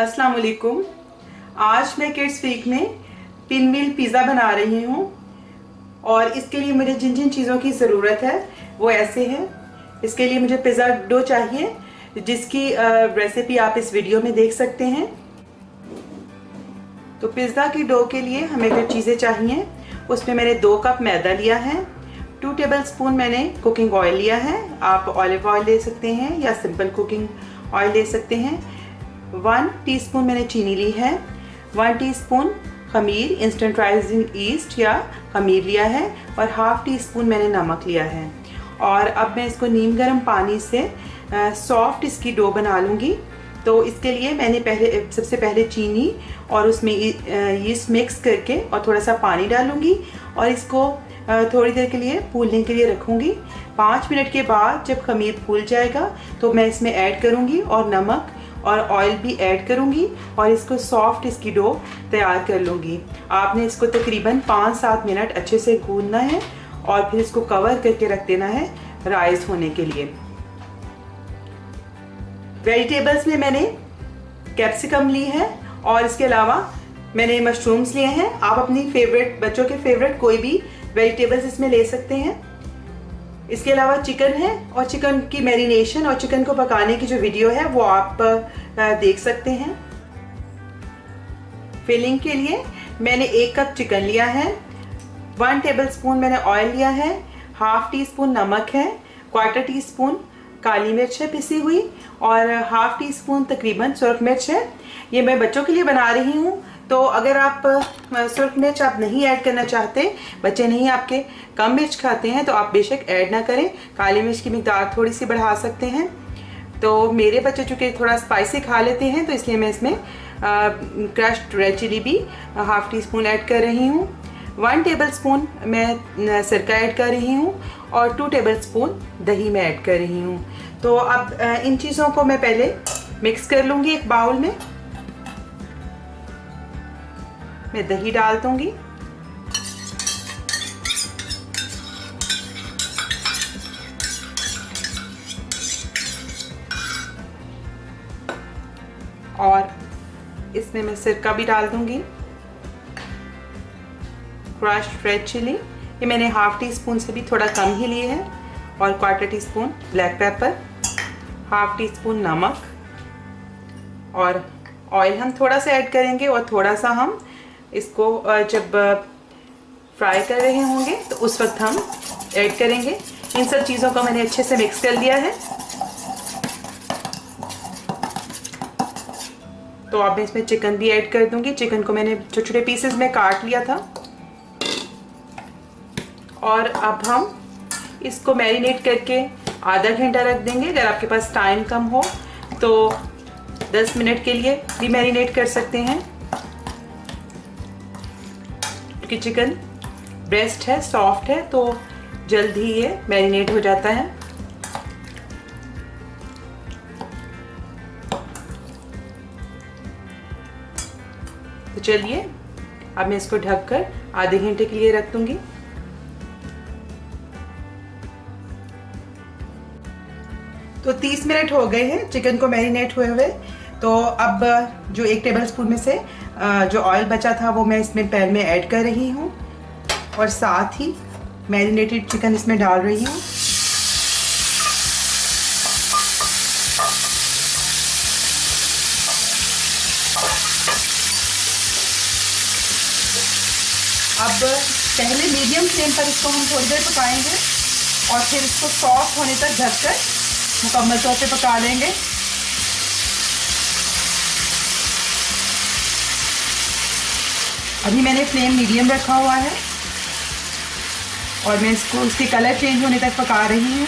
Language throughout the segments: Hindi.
अस्सलाम वालेकुम। आज मैं किड्स वीक में पिन व्हील पिज़्ज़ा बना रही हूँ और इसके लिए मुझे जिन जिन चीज़ों की ज़रूरत है वो ऐसे हैं। इसके लिए मुझे पिज़्ज़ा डो चाहिए जिसकी रेसिपी आप इस वीडियो में देख सकते हैं। तो पिज़्ज़ा की डो के लिए हमें जो चीज़ें चाहिए उसमें मैंने 2 कप मैदा लिया है, 2 टेबलस्पून मैंने कुकिंग ऑयल लिया है। आप ऑलिव ऑयल ले सकते हैं या सिंपल कुकिंग ऑयल ले सकते हैं। 1 टीस्पून मैंने चीनी ली है, 1 टीस्पून खमीर इंस्टेंट राइजिंग ईस्ट या खमीर लिया है और हाफ टी स्पून मैंने नमक लिया है। और अब मैं इसको नीम गर्म पानी से सॉफ्ट इसकी डो बना लूँगी। तो इसके लिए मैंने सबसे पहले चीनी और उसमें यीस्ट मिक्स करके और थोड़ा सा पानी डालूँगी और इसको थोड़ी देर के लिए फूलने के लिए रखूँगी। 5 मिनट के बाद जब खमीर फूल जाएगा तो मैं इसमें ऐड करूँगी और नमक और ऑयल भी ऐड करूँगी और इसको सॉफ्ट इसकी डो तैयार कर लूँगी। आपने इसको तकरीबन 5-7 मिनट अच्छे से गूंदना है और फिर इसको कवर करके रख देना है राइस होने के लिए। वेजिटेबल्स में मैंने कैप्सिकम ली है और इसके अलावा मैंने मशरूम्स लिए हैं। आप अपनी फेवरेट, बच्चों के फेवरेट कोई भी वेजिटेबल्स इसमें ले सकते हैं। इसके अलावा चिकन है और चिकन की मैरिनेशन और चिकन को पकाने की जो वीडियो है वो आप देख सकते हैं। फिलिंग के लिए मैंने 1 कप चिकन लिया है, 1 टेबलस्पून मैंने ऑयल लिया है, हाफ टी स्पून नमक है, 1/4 टीस्पून काली मिर्च है पिसी हुई और हाफ टी स्पून तकरीबन सुरख मिर्च है। ये मैं बच्चों के लिए बना रही हूँ, तो अगर आप सुरख मिर्च आप नहीं ऐड करना चाहते, बच्चे नहीं आपके कम मिर्च खाते हैं, तो आप बेशक ऐड ना करें। काली मिर्च की मिकदार थोड़ी सी बढ़ा सकते हैं। तो मेरे बच्चे चूँकि थोड़ा स्पाइसी खा लेते हैं तो इसलिए मैं इसमें क्रश्ड रेड चिली भी हाफ टी स्पून ऐड कर रही हूँ। 1 टेबलस्पून मैं सिरका ऐड कर रही हूँ और 2 टेबलस्पून दही में ऐड कर रही हूँ। तो अब इन चीज़ों को मैं पहले मिक्स कर लूँगी एक बाउल में। मैं दही डाल दूँगी और इसमें मैं सिरका भी डाल दूँगी। क्रश्ड रेड चिली ये मैंने हाफ टी स्पून से भी थोड़ा कम ही लिए है और 1/4 teaspoon black pepper, half tea spoon नमक और ऑयल हम थोड़ा सा ऐड करेंगे और थोड़ा सा हम इसको जब फ्राई कर रहे होंगे तो उस वक्त हम ऐड करेंगे। इन सब चीज़ों को मैंने अच्छे से मिक्स कर लिया है। तो अब मैं इसमें चिकन भी ऐड कर दूंगी। चिकन को मैंने छोटे छोटे पीसेस में काट लिया था और अब हम इसको मैरिनेट करके आधा घंटा रख देंगे। अगर आपके पास टाइम कम हो तो 10 मिनट के लिए भी मैरिनेट कर सकते हैं, क्योंकि चिकन ब्रेस्ट है, सॉफ्ट है, तो जल्द ही ये मैरिनेट हो जाता है। तो चलिए अब मैं इसको ढककर आधे घंटे के लिए रख दूंगी। तो 30 मिनट हो गए हैं चिकन को मैरिनेट हुए हुए। तो अब जो 1 टेबलस्पून में से जो ऑयल बचा था वो मैं इसमें पैन में ऐड कर रही हूँ और साथ ही मैरिनेटेड चिकन इसमें डाल रही हूँ। अब पहले मीडियम फ्लेम पर इसको हम थोड़ी देर पकाएंगे और फिर इसको सॉफ्ट होने तक ढककर मुकम्मल तौर पे पका लेंगे। अभी मैंने फ्लेम मीडियम रखा हुआ है और मैं इसको उसके कलर चेंज होने तक पका रही हूँ।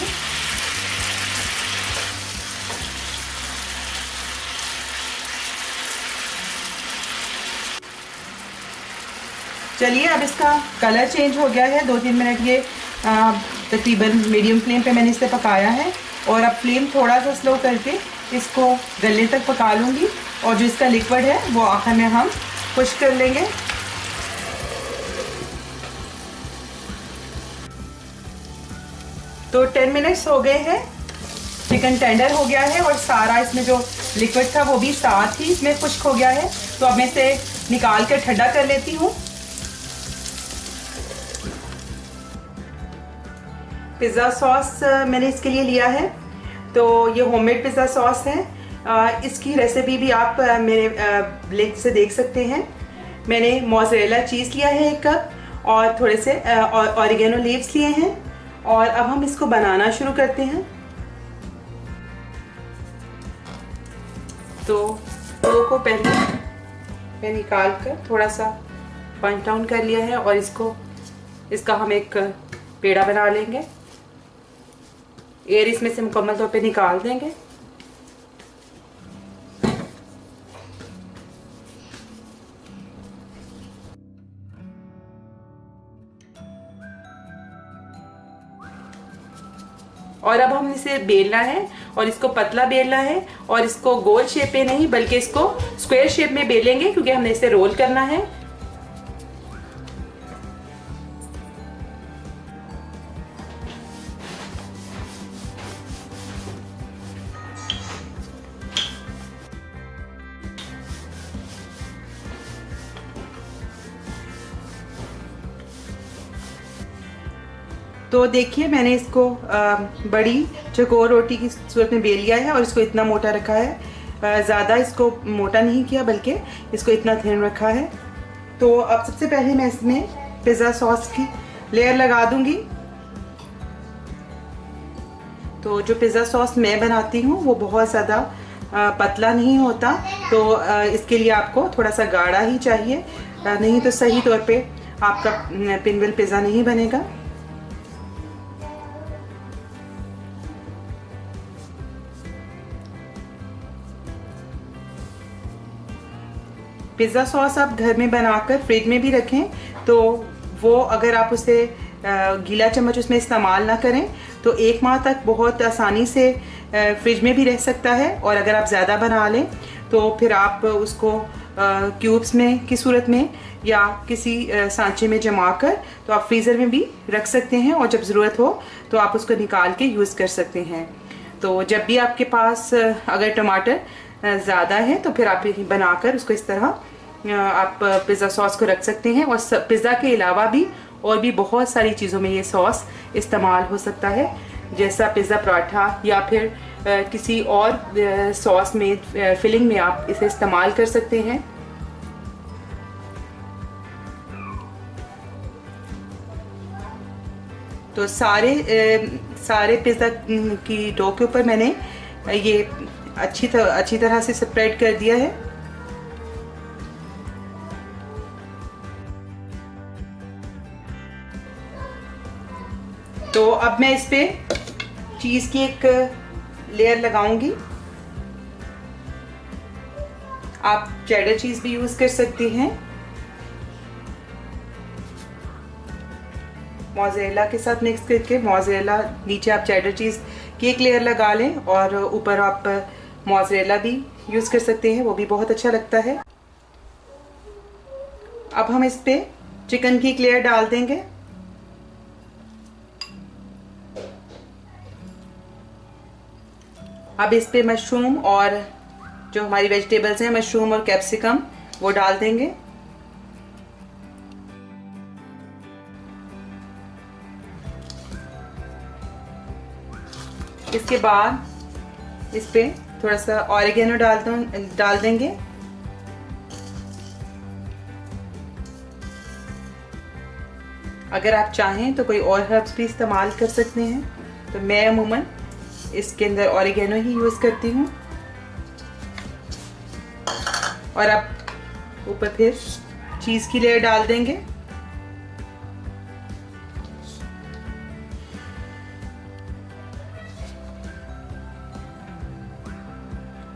चलिए अब इसका कलर चेंज हो गया है। 2-3 मिनट ये तकरीबन मीडियम फ्लेम पे मैंने इसे पकाया है और अब फ्लेम थोड़ा सा स्लो करके इसको गलने तक पका लूँगी और जो इसका लिक्विड है वो आखिर में हम खुश्क कर लेंगे। तो 10 मिनट्स हो गए हैं चिकन टेंडर हो गया है और सारा इसमें जो लिक्विड था वो भी साथ ही इसमें खुश्क हो गया है। तो अब मैं इसे निकाल कर ठंडा कर लेती हूँ। पिज़्ज़ा सॉस मैंने इसके लिए लिया है, तो ये होममेड पिज़्ज़ा सॉस है। इसकी रेसिपी भी आप मेरे लिंक से देख सकते हैं। मैंने मोज़रेला चीज़ लिया है 1 कप और थोड़े से ऑरिगेनो लीव्स लिए हैं। और अब हम इसको बनाना शुरू करते हैं। तो डो को पहले मैं निकाल कर थोड़ा सा पंच डाउन कर लिया है और इसका हम एक पेड़ा बना लेंगे। एयर इसमें से मुकम्मल तौर पे निकाल देंगे। और अब हम इसे बेलना है और इसको पतला बेलना है और इसको गोल शेप में नहीं बल्कि इसको स्क्वायर शेप में बेलेंगे क्योंकि हमने इसे रोल करना है। तो देखिए मैंने इसको बड़ी चकोर रोटी की सूरत में बेल लिया है और इसको इतना मोटा रखा है। ज़्यादा इसको मोटा नहीं किया बल्कि इसको इतना थिन रखा है। तो अब सबसे पहले मैं इसमें पिज़्ज़ा सॉस की लेयर लगा दूंगी। तो जो पिज़्ज़ा सॉस मैं बनाती हूँ वो बहुत ज़्यादा पतला नहीं होता, तो इसके लिए आपको थोड़ा सा गाढ़ा ही चाहिए, नहीं तो सही तौर पे आपका पिनविल पिज़्ज़ा नहीं बनेगा। पिज़्ज़ा सॉस आप घर में बनाकर फ्रिज में भी रखें, तो वो अगर आप उसे गीला चम्मच उसमें इस्तेमाल ना करें तो 1 माह तक बहुत आसानी से फ्रिज में भी रह सकता है। और अगर आप ज़्यादा बना लें तो फिर आप उसको क्यूब्स में की सूरत में या किसी सांचे में जमा कर तो आप फ्रीज़र में भी रख सकते हैं और जब ज़रूरत हो तो आप उसको निकाल के यूज़ कर सकते हैं। तो जब भी आपके पास अगर टमाटर ज़्यादा है तो फिर आप बनाकर उसको इस तरह आप पिज़्ज़ा सॉस को रख सकते हैं। और पिज़्ज़ा के अलावा भी और भी बहुत सारी चीज़ों में ये सॉस इस्तेमाल हो सकता है, जैसा पिज़्ज़ा पराठा या फिर किसी और सॉस में फिलिंग में आप इसे इस्तेमाल कर सकते हैं। तो सारे पिज़्ज़ा की डो के ऊपर मैंने ये अच्छी तरह से स्प्रेड कर दिया है। तो अब मैं इस पे चीज़ की एक लेयर लगाऊंगी। आप चेडर चीज़ भी यूज़ कर सकती हैं। मोज़रेला के साथ मिक्स करके मोज़रेला नीचे आप चेडर चीज़ की एक लेयर लगा लें और ऊपर आप मोज़रेला भी यूज़ कर सकते हैं, वो भी बहुत अच्छा लगता है। अब हम इस पे चिकन की एक लेयर डाल देंगे। अब इस पे मशरूम और जो हमारी वेजिटेबल्स हैं, मशरूम और कैप्सिकम, वो डाल देंगे। इसके बाद इस पे थोड़ा सा ऑरिगेनो डाल देंगे। अगर आप चाहें तो कोई और हर्ब्स भी इस्तेमाल कर सकते हैं, तो मैं अमूमन इसके अंदर ऑरिगेनो ही यूज़ करती हूँ। और अब ऊपर फिर चीज़ की लेयर डाल देंगे।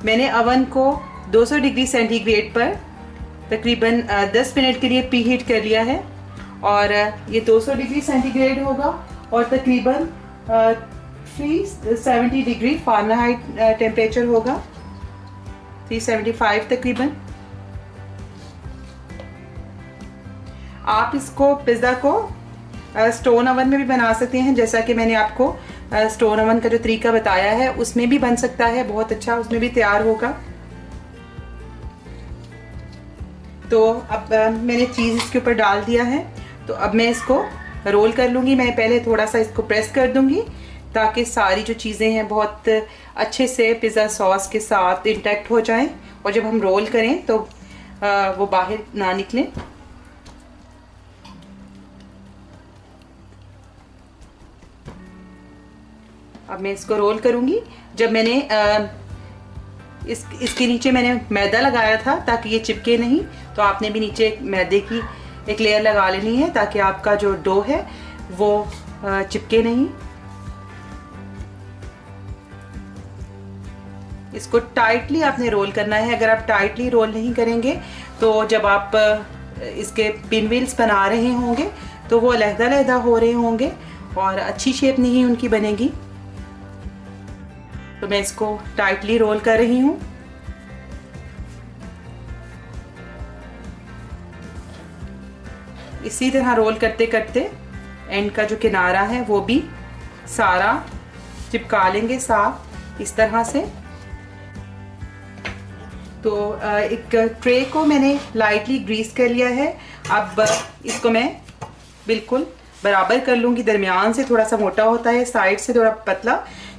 मैंने अवन को 200 डिग्री सेंटीग्रेड पर तकरीबन 10 मिनट के लिए प्री हीट कर लिया है और ये 200 डिग्री सेंटीग्रेड होगा और तकरीबन 370 डिग्री फ़ारेनहाइट टेम्परेचर होगा, 375 तकरीबन। आप इसको पिज़्ज़ा को स्टोन ओवन में भी बना सकते हैं, जैसा कि मैंने आपको स्टोन ओवन का जो तरीका बताया है उसमें भी बन सकता है, बहुत अच्छा उसमें भी तैयार होगा। तो अब मैंने चीज़ इसके ऊपर डाल दिया है, तो अब मैं इसको रोल कर लूँगी। मैं पहले थोड़ा सा इसको प्रेस कर दूँगी ताकि सारी जो चीज़ें हैं बहुत अच्छे से पिज़्ज़ा सॉस के साथ इंटैक्ट हो जाएं, और जब हम रोल करें तो वो बाहर ना निकलें। अब मैं इसको रोल करूँगी। जब मैंने इसके नीचे मैंने मैदा लगाया था ताकि ये चिपके नहीं, तो आपने भी नीचे मैदे की एक लेयर लगा लेनी है ताकि आपका जो डो है वो चिपके नहीं। इसको टाइटली आपने रोल करना है। अगर आप टाइटली रोल नहीं करेंगे तो जब आप इसके पिन व्हील्स बना रहे होंगे तो वो अलहदा-अलहदा हो रहे होंगे और अच्छी शेप नहीं उनकी बनेगी। तो मैं इसको टाइटली रोल कर रही हूँ। इसी तरह रोल करते करते एंड का जो किनारा है वो भी सारा चिपका लेंगे साफ इस तरह से। तो एक ट्रे को मैंने लाइटली ग्रीस कर लिया है। अब इसको मैं बिल्कुल बराबर कर लूँगी। दरमियान से थोड़ा सा मोटा होता है, साइड से थोड़ा पतला,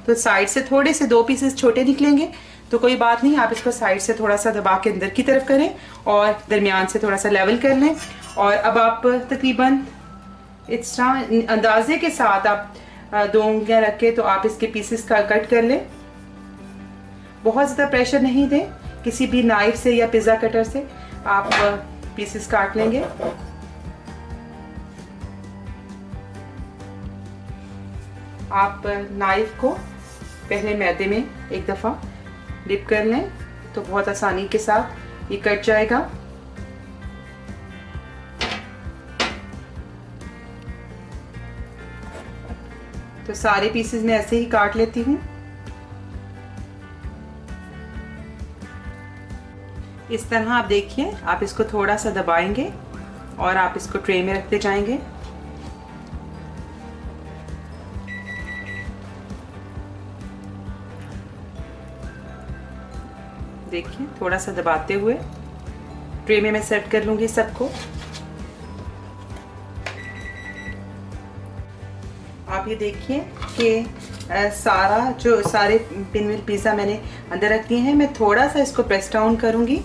तो साइड से थोड़े से 2 पीसेस छोटे निकलेंगे तो कोई बात नहीं, आप इसको साइड से थोड़ा सा दबा के अंदर की तरफ करें और दरमियान से थोड़ा सा लेवल कर लें। और अब आप तकरीबन इस तरह अंदाजे के साथ आप 2 उंगलियां रख के तो आप इसके पीसेस का कट कर लें। बहुत ज़्यादा प्रेशर नहीं दें, किसी भी नाइफ से या पिज़्ज़ा कटर से आप पीसेस काट लेंगे। आप नाइफ को पहले मैदे में एक दफ़ा डिप कर लें तो बहुत आसानी के साथ ये कट जाएगा। तो सारे पीसेस मैं ऐसे ही काट लेती हूँ। इस तरह आप देखिए, आप इसको थोड़ा सा दबाएंगे और आप इसको ट्रे में रखते जाएंगे। देखिए थोड़ा सा दबाते हुए ट्रे में मैं सेट कर लूंगी सबको। आप ये देखिए कि सारे पिनव्हील पिज़्ज़ा मैंने अंदर रख दिए हैं। मैं थोड़ा सा इसको प्रेस डाउन करूंगी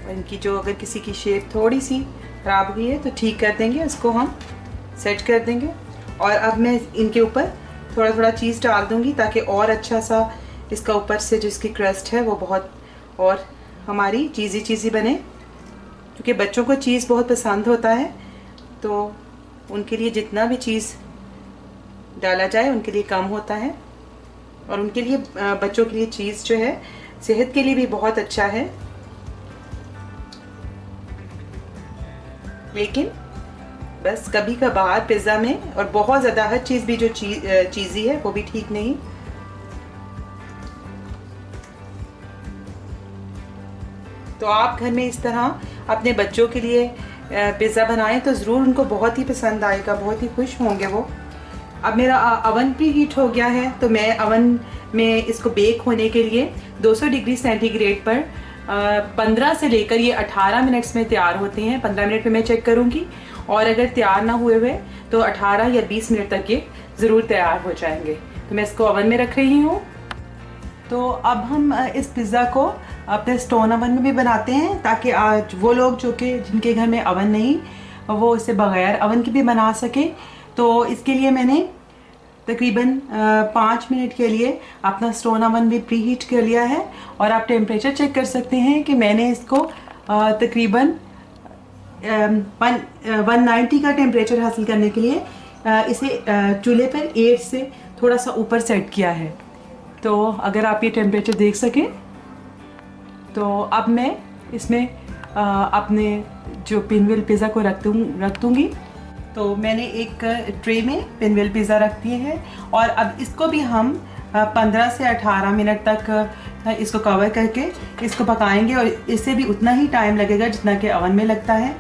और इनकी जो अगर किसी की शेप थोड़ी सी खराब हुई है तो ठीक कर देंगे, उसको हम सेट कर देंगे। और अब मैं इनके ऊपर थोड़ा थोड़ा चीज़ डाल दूंगी ताकि और अच्छा सा इसका ऊपर से जो इसकी क्रस्ट है वो बहुत और हमारी चीज़ी बने, क्योंकि बच्चों को चीज़ बहुत पसंद होता है। तो उनके लिए जितना भी चीज़ डाला जाए उनके लिए कम होता है, और उनके लिए बच्चों के लिए चीज़ जो है सेहत के लिए भी बहुत अच्छा है। लेकिन बस कभी कभार पिज़्ज़ा में, और बहुत ज़्यादा हर चीज़ भी जो चीज़ी है वो भी ठीक नहीं। तो आप घर में इस तरह अपने बच्चों के लिए पिज़्ज़ा बनाएं तो ज़रूर उनको बहुत ही पसंद आएगा, बहुत ही खुश होंगे वो। अब मेरा अवन प्री हीट हो गया है, तो मैं अवन में इसको बेक होने के लिए 200 डिग्री सेंटीग्रेड पर 15 से लेकर ये 18 मिनट्स में तैयार होते हैं। 15 मिनट में मैं चेक करूँगी, और अगर तैयार ना हुए हुए तो 18 या 20 मिनट तक ये ज़रूर तैयार हो जाएंगे। तो मैं इसको अवन में रख रही हूँ। तो अब हम इस पिज़्ज़ा को अपने स्टोन ओवन में भी बनाते हैं, ताकि आज वो लोग जिनके घर में अवन नहीं वो इसे बग़ैर अवन के भी बना सके। तो इसके लिए मैंने तकरीबन 5 मिनट के लिए अपना स्टोन ओवन भी प्री हीट कर लिया है। और आप टेम्परेचर चेक कर सकते हैं कि मैंने इसको तकरीबन 190 का टेम्परेचर हासिल करने के लिए इसे चूल्हे पर 8 से थोड़ा सा ऊपर सेट किया है। तो अगर आप ये टेम्परेचर देख सकें, तो अब मैं इसमें अपने जो पिनव्हील पिज़्ज़ा को रख दूँगी। तो मैंने एक ट्रे में पिनव्हील पिज़्ज़ा रख दिए हैं, और अब इसको भी हम 15 से 18 मिनट तक इसको कवर करके इसको पकाएंगे, और इससे भी उतना ही टाइम लगेगा जितना कि अवन में लगता है।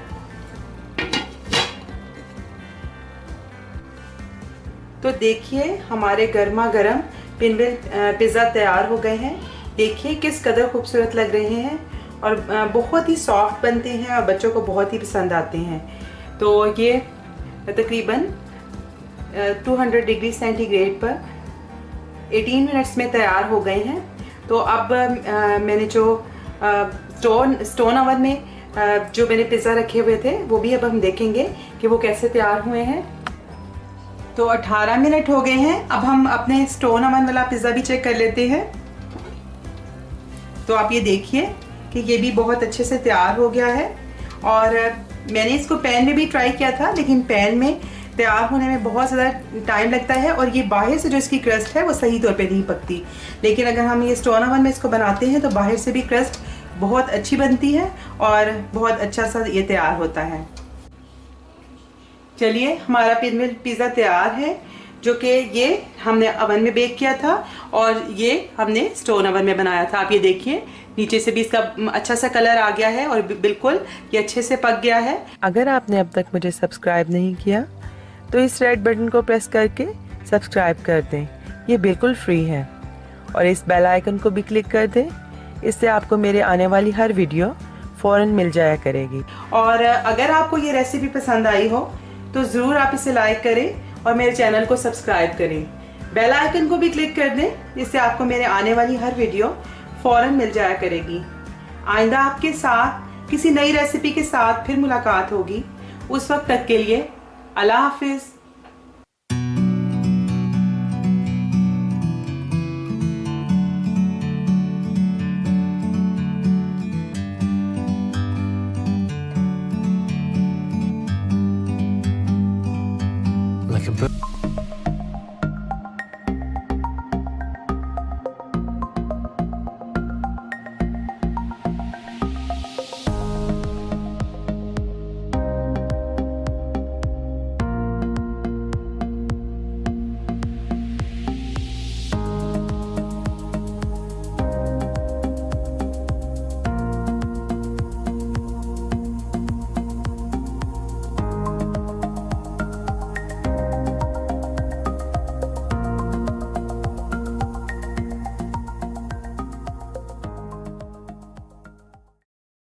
तो देखिए हमारे गर्मा गर्म पिनव्हिल पिज़्ज़ा तैयार हो गए हैं। देखिए किस कदर खूबसूरत लग रहे हैं और बहुत ही सॉफ्ट बनते हैं और बच्चों को बहुत ही पसंद आते हैं। तो ये तकरीबन 200 डिग्री सेंटीग्रेड पर 18 मिनट्स में तैयार हो गए हैं। तो अब मैंने जो स्टोन ओवन में जो मैंने पिज़्ज़ा रखे हुए थे वो भी अब हम देखेंगे कि वो कैसे तैयार हुए हैं। तो 18 मिनट हो गए हैं। अब हम अपने स्टोन ओवन वाला पिज़्ज़ा भी चेक कर लेते हैं। तो आप ये देखिए कि ये भी बहुत अच्छे से तैयार हो गया है और मैंने इसको पैन में भी ट्राई किया था, लेकिन पैन में तैयार होने में बहुत ज़्यादा टाइम लगता है और ये बाहर से जो इसकी क्रस्ट है वो सही तौर पे नहीं पकती। लेकिन अगर हम ये स्टोन ओवन में इसको बनाते हैं तो बाहर से भी क्रस्ट बहुत अच्छी बनती है और बहुत अच्छा सा ये तैयार होता है। चलिए हमारा पिज़्ज़ा तैयार है, जो कि ये हमने ओवन में बेक किया था और ये हमने स्टोन ओवन में बनाया था। आप ये देखिए नीचे से भी इसका अच्छा सा कलर आ गया है और बिल्कुल ये अच्छे से पक गया है। अगर आपने अब तक मुझे सब्सक्राइब नहीं किया तो इस रेड बटन को प्रेस करके सब्सक्राइब कर दें, ये बिल्कुल फ्री है। और इस बेल आइकन को भी क्लिक कर दें, इससे आपको मेरे आने वाली हर वीडियो फ़ौरन मिल जाया करेगी। और अगर आपको ये रेसिपी पसंद आई हो तो ज़रूर आप इसे लाइक करें और मेरे चैनल को सब्सक्राइब करें। बेल आइकन को भी क्लिक कर दें, जिससे आपको मेरे आने वाली हर वीडियो फ़ौरन मिल जाया करेगी। आइंदा आपके साथ किसी नई रेसिपी के साथ फिर मुलाकात होगी। उस वक्त तक के लिए अल्लाह हाफिज़। Like a bird.